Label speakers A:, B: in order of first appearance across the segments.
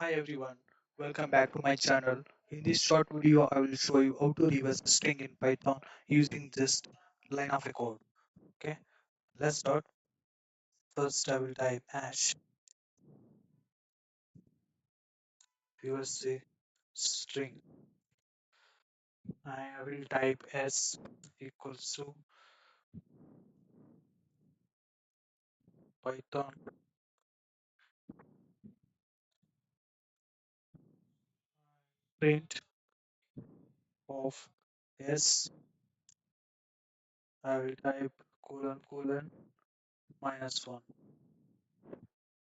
A: Hi everyone, welcome back to my channel. In this short video, I will show you how to reverse a string in Python using just line of a code. Okay, let's start. First, I will type hash reverse a string. I will type s equals to Python print of s. I will type colon colon minus one.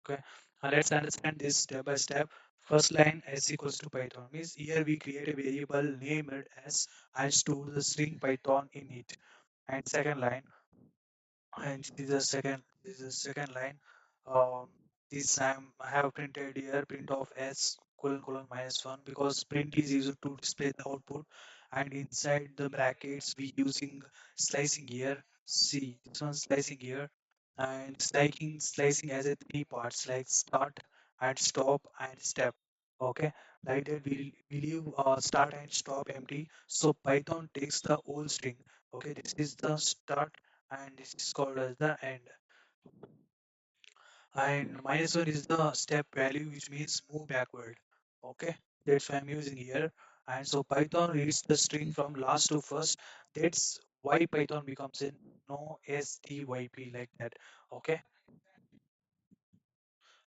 A: Okay, let's understand this step by step. First line s equals to Python means here we create a variable named s and store the string Python in it. And second line, and this is the second line. Um, this I have printed here print of s colon colon minus one because print is used to display the output, and inside the brackets we using slicing here. See this one slicing here, and slicing as a three parts like start and stop and step. Okay, like that we leave start and stop empty, so Python takes the whole string. Okay, this is the start and this is called as the end, and minus one is the step value which means move backward. Okay, that's why I'm using here. And so Python reads the string from last to first. That's why Python becomes a no styp like that. Okay,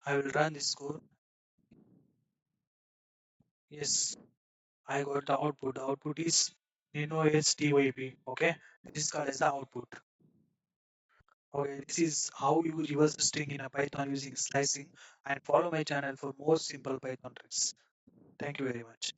A: I will run this code. Yes, I got the output. The output is no styp. Okay, this is called as the output. Okay, this is how you reverse a string in a Python using slicing, and follow my channel for more simple Python tricks. Thank you very much.